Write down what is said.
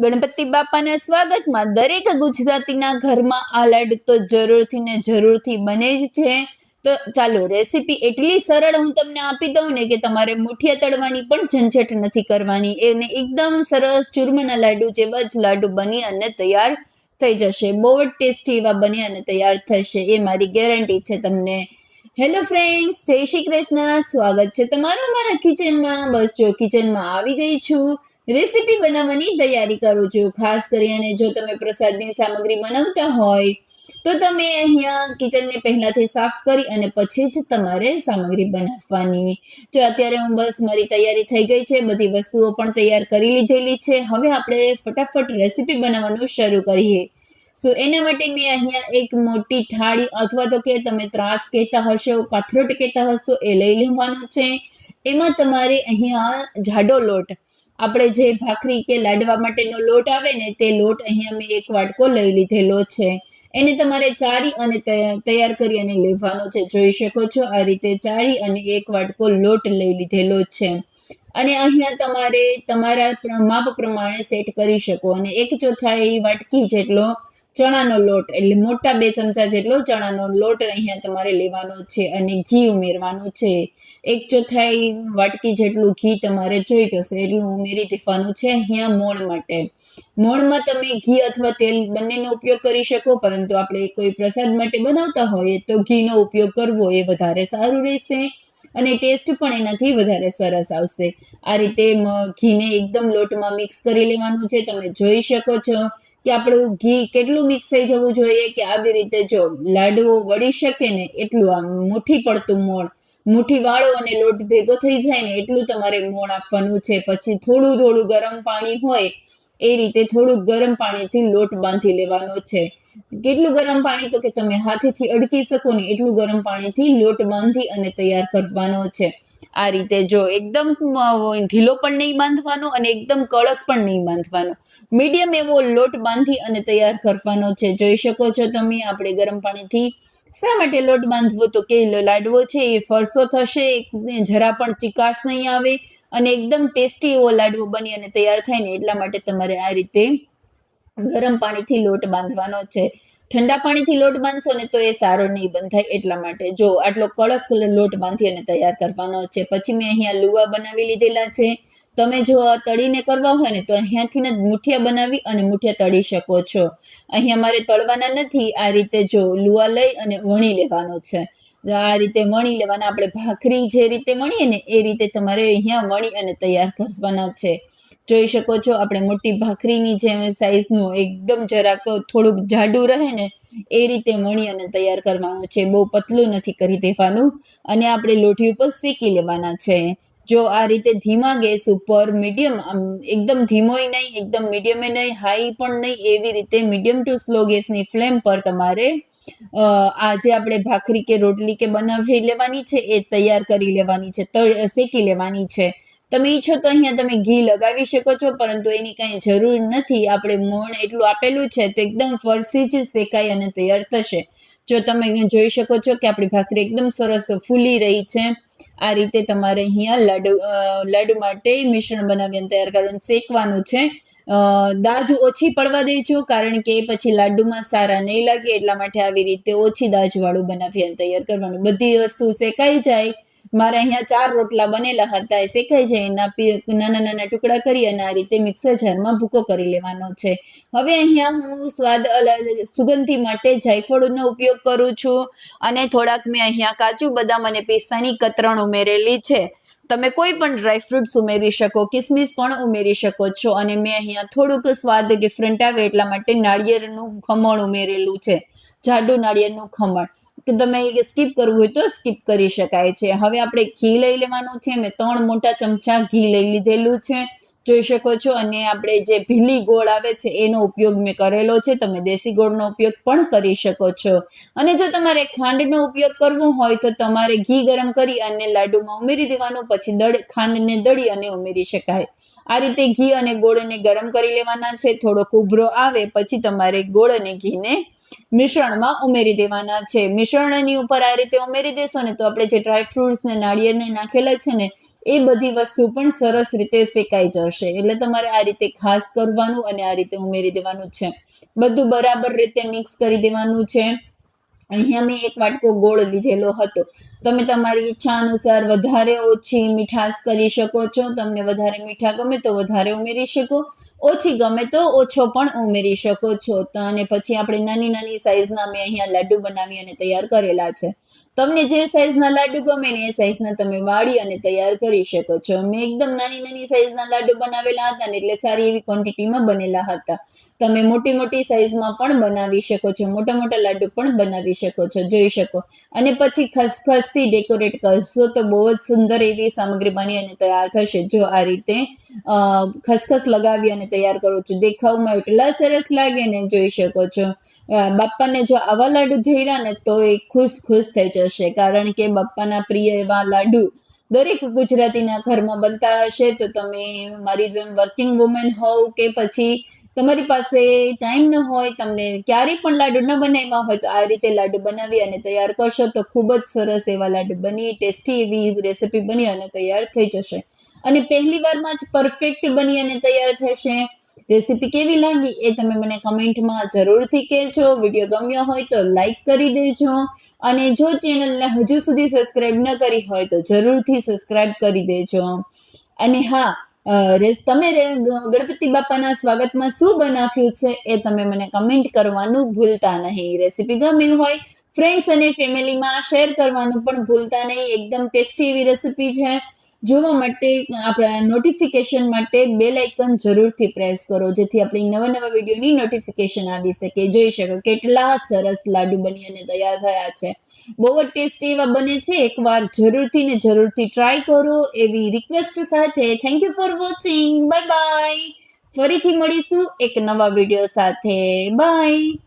ગણપતિ બાપાના સ્વાગતમાં દરેક ગુજરાતીના ઘરમાં આ લાડુ તો જરૂરથી ને જરૂરથી બને જ છે. તો ચાલો રેસીપી એટલી સરળ હું તમને આપી દઉં ને કે તમારે મુઠિયા તળવાની પણ ઝંઝટ નથી કરવાની. એને એકદમ સરસ ચૂરમાના લાડુ જેવા જ લાડુ બની અને તૈયાર થઈ જશે. બહુ જ ટેસ્ટી એવા બની અને તૈયાર થશે, એ મારી ગેરંટી છે તમને. હેલો ફ્રેન્ડ્સ, જય શ્રી કૃષ્ણ. સ્વાગત છે તમારું મારા કિચનમાં. બસ જો કિચનમાં આવી ગઈ છું, રેસીપી બનાવવાની તૈયારી કરું છું. ખાસ કરીને જો તમે પ્રસાદની સામગ્રી બનાવતા હોય તો તમે અહીંયા કિચનને પહેલાથી સાફ કરી અને પછી જ તમારે સામગ્રી બનાવવાની. જો અત્યારે હું બસ મારી તૈયારી થઈ ગઈ છે, બધી વસ્તુઓ પણ તૈયાર કરી લીધેલી છે. હવે આપણે ફટાફટ રેસીપી બનાવવાનું શરૂ કરીએ. સો એના માટે મેં અહીંયા એક મોટી થાળી અથવા તો કે તમે ત્રાસ કહેતા હશો, કાથરોટ કહેતા હશો, એ લઈ લેવાનું છે. એમાં તમારે અહીંયા જાડો લોટ, આપણે જે ભાખરી કે લાડવા માટેનો લોટ આવે ને તે લોટ અહીંયા મેં એક વાટકો લઈ લીધેલો છે. એને તમારે ચાળી અને તૈયાર કરી અને લેવાનો છે. જોઈ શકો છો આ રીતે ચાળી અને એક વાટકો લોટ લઈ લીધેલો છે. અને અહીંયા તમારે તમારા માપ પ્રમાણે સેટ કરી શકો. અને 1/4 વાટકી જેટલો ચણાનો લોટ, એટલે મોટા 2 ચમચા જેટલો ચણાનો લોટ અહીંયા તમારે લેવાનો છે. અને ઘી ઉમેરવાનું છે. 1/4 વાટકી જેટલું ઘી તમારે જોઈ જશે એટલું ઉમેરી દેવાનું છે અહીંયા મોણ માટે. મોણમાં તમે ઘી અથવા તેલ બંનેનો ઉપયોગ કરી શકો, પરંતુ આપણે કોઈ પ્રસાદ માટે બનાવતા હોઈએ તો ઘીનો ઉપયોગ કરવો એ વધારે સારું રહેશે અને ટેસ્ટ પણ એનાથી વધારે સરસ આવશે. આ રીતે ઘીને એકદમ લોટમાં મિક્સ કરી લેવાનું છે. તમે જોઈ શકો છો કે આપણું ઘી કેટલું મિક્સ થઈ જવું જોઈએ કે આવી રીતે જો લાડવો વળી શકે ને એટલું, આમ મુઠ્ઠી પડતું મોણ, મુઠ્ઠી વાળો અને લોટ ભેગો થઈ જાય ને એટલું તમારે મોણ આપવાનું છે. પછી થોડું થોડું ગરમ પાણી હોય એ રીતે થોડુંક ગરમ પાણીથી લોટ બાંધી લેવાનો છે. કેટલું ગરમ પાણી તો કે તમે હાથેથી અડકી શકો ને એટલું ગરમ પાણીથી લોટ બાંધી અને તૈયાર કરવાનો છે. આ રીતે જો એકદમ ઢીલો પણ નહીં બાંધવાનો અને એકદમ કડક પણ નહીં બાંધવાનો, મીડિયમ એવો લોટ બાંધી અને તૈયાર કરવાનો છે. જોઈ શકો છો તમે આપણે ગરમ પાણીથી શા માટે લોટ બાંધવો, તો કે લાડવો છે એ ફરસો થશે, જરા પણ ચિકાસ નહીં આવે અને એકદમ ટેસ્ટી એવો લાડવો બની અને તૈયાર થાય ને એટલા માટે તમારે આ રીતે ગરમ પાણીથી લોટ બાંધવાનો છે. ઠંડા પાણીથી લોટ બાંધશો ને તો એ સારો નહીં બંધાય, એટલા માટે જો આટલો કડક લોટ બાંધી અને તૈયાર કરવાનો છે. પછી મેં અહીંયા લુવા બનાવી લીધેલા છે. તમે જો તળીને કરવા હોય ને તો અહીંયાથી જ મુઠિયા બનાવી અને મુઠિયા તળી શકો છો. અહીંયા મારે તળવાના નથી. આ રીતે જો લુવા લઈ અને વણી લેવાનો છે. આ રીતે વણી લેવાના. આપણે ભાખરી જે રીતે વણીએ ને એ રીતે તમારે અહીંયા વણી અને તૈયાર કરવાના છે. જોઈ શકો છો આપણે મોટી ભાખરીની જે સાઈઝનું એકદમ જરાક થોડુંક જાડું રહે ને એ રીતે વણી અને તૈયાર કરવાનું છે. બહુ પતલું નથી કરી દેવાનું. અને આપણે લોઢી ઉપર શેકી લેવાના છે. જો આ રીતે ધીમા ગેસ ઉપર મીડિયમ, આમ એકદમ ધીમોય નહીં, એકદમ મીડિયમે નહીં, હાઈ પણ નહીં, એવી રીતે મીડિયમ ટુ સ્લો ગેસની ફ્લેમ પર તમારે આ જે આપણે ભાખરી કે રોટલી કે બનાવી લેવાની છે એ તૈયાર કરી લેવાની છે, શેકી લેવાની છે. તમે ઈચ્છો તો અહીંયા તમે ઘી લગાવી શકો છો, પરંતુ એની કાંઈ જરૂર નથી. આપણે મોણ એટલું આપેલું છે તો એકદમ ફરસી જ શેકાઈ અને તૈયાર થશે. જો તમે અહીંયા જોઈ શકો છો કે આપણી ભાખરી એકદમ સરસ ફૂલી રહી છે. આ રીતે તમારે અહીંયા લાડુ માટે મિશ્રણ બનાવી અને તૈયાર કરવાનું, શેકવાનું છે. દાજ ઓછી પડવા દેજો, કારણ કે પછી લાડુમાં સારા નહીં લાગે, એટલા માટે આવી રીતે ઓછી દાજવાળું બનાવી અને તૈયાર કરવાનું. બધી વસ્તુ શેકાઈ જાય. મારે અહીંયા 4 રોટલા બનેલા હતા, એ શેકાઈ જાય એના નાના નાના ટુકડા કરી અને આ રીતે મિક્સર જારમાં ભૂકો કરી લેવાનો છે. હવે અહીંયા હું સુગંધી માટે જાયફળનો ઉપયોગ કરું છું અને થોડાક મેં અહીંયા કાજુ બદામ અને પિસ્તાની કતરણ ઉમેરેલી છે. તમે કોઈ પણ ડ્રાયફ્રૂટ્સ ઉમેરી શકો, કિસમિસ પણ ઉમેરી શકો છો. અને મેં અહીંયા થોડુંક સ્વાદ ડિફરન્ટ આવે એટલા માટે નાળિયેરનું ખમણ ઉમેરેલું છે, જાડું નાળિયેરનું ખમણ. કે તમે સ્કીપ કરવું હોય તો સ્કીપ કરી શકાય છે. હવે આપણે ઘી લઈ લેવાનું છે. મેં 3 મોટા ચમચા ઘી લઈ લીધેલું છે, જોઈ શકો છો. અને આપણે જે ભીલી ગોળ આવે છે એનો ઉપયોગ મેં કરેલો છે. તમે દેશી ગોળનો ઉપયોગ પણ કરી શકો છો. અને જો તમારે ખાંડનો ઉપયોગ કરવો હોય તો તમારે ઘી ગરમ કરી અને લાડુમાં ઉમેરી દેવાનું, પછી ખાંડને દળી અને ઉમેરી શકાય. આ રીતે ઘી અને ગોળને ગરમ કરી લેવાના છે. થોડોક ઉભરો આવે પછી તમારે ગોળ અને ઘીને મિશ્રણમાં ઉમેરી દેવાના છે. મિશ્રણની ઉપર આ રીતે ઉમેરી દેશો ને તો આપણે જે ડ્રાયફ્રૂટ્સ ને નાળિયેરને નાખેલા છે ને એ બધી વસ્તુ પણ સરસ રીતે શેકાઈ જશે. એટલે તમારે આ રીતે ખાસ કરવાનું અને આ રીતે ઉમેરી દેવાનું છે. બધું બરાબર રીતે મિક્સ કરી દેવાનું છે. અહીંયા મેં એક વાટકો ગોળ લીધેલો હતો. તમે તમારી ઈચ્છા અનુસાર વધારે ઓછી મીઠાશ કરી શકો છો. તમને વધારે મીઠા ગમે તો વધારે ઉમેરી શકો, ઓછી ગમે તો ઓછો પણ ઉમેરી શકો છો. તો અને પછી આપણે નાની નાની સાઈઝના મેં અહીંયા લાડુ બનાવી અને તૈયાર કરેલા છે. તમને જે સાઈઝના લાડુ ગમે ને એ સાઈઝના તમે વાળી અને તૈયાર કરી શકો છો. મેં એકદમ નાની નાની સાઈઝના લાડુ બનાવેલા હતા ને એટલે સારી એવી ક્વોન્ટિટીમાં બનેલા હતા. તમે મોટી મોટી સાઈઝમાં પણ બનાવી શકો છો, મોટા મોટા લાડુ પણ બનાવી શકો છો, જોઈ શકો. અને પછી ખસખસથી ડેકોરેટ કરશો તો બહુ જ સુંદર એવી સામગ્રી બની અને તૈયાર થશે. જો આ રીતે ખસખસ લગાવી અને તૈયાર કરું છું. દેખાવમાં એટલા સરસ લાગે ને, જોઈ શકો છો. બાપ્પાને જો આવા લાડુ ધર્યા ને તો એ ખુશ ખુશ થઈ જશે, કારણ કે બાપ્પાના પ્રિય એવા લાડુ દરેક ગુજરાતીના ઘરમાં બનતા હશે. તો તમે મારી જેમ વર્કિંગ વુમેન હોવ કે પછી તમારી પાસે ટાઈમ ન હોય, તમને ક્યારેય પણ લાડુ ન બનાવ્યા હોય, તો આ રીતે લાડુ બનાવી અને તૈયાર કરશો તો ખૂબ જ સરસ એવા લાડુ બની, ટેસ્ટી એવી રેસીપી બની અને તૈયાર થઈ જશે. અને પહેલી વારમાં જ પરફેક્ટ બની અને તૈયાર થશે. રેસીપી કેવી લાગી એ તમે મને કમેન્ટમાં જરૂરથી કહેજો. વિડીયો ગમ્યો હોય તો લાઈક કરી દેજો. અને જો ચેનલને હજુ સુધી સબસ્ક્રાઇબ ન કરી હોય તો જરૂરથી સબસ્ક્રાઇબ કરી દેજો. અને હા, તમે ગણપતિ બાપાના સ્વાગતમાં શું બનાવ્યું છે એ તમે મને કમેન્ટ કરવાનું ભૂલતા નહીં. રેસીપી ગમી હોય ફ્રેન્ડ્સ અને ફેમિલીમાં શેર કરવાનું પણ ભૂલતા નહીં. એકદમ ટેસ્ટી એવી રેસીપી છે. જોવા માટે આપણા નોટિફિકેશન માટે બેલ આઇકન જરૂરથી પ્રેસ કરો, જેથી આપણી નવા નવા વિડીયોની નોટિફિકેશન આવી શકે. જોઈ શકો કેટલા સરસ લાડુ બની અને તૈયાર થયા છે. બહુ જ ટેસ્ટી એવા બને છે. એકવાર જરૂરથી ને જરૂરથી ટ્રાય કરો એવી રિક્વેસ્ટ સાથે. Thank you for watching. Bye bye. ફરીથી મળીશું એક નવા વિડીયો સાથે. બાય.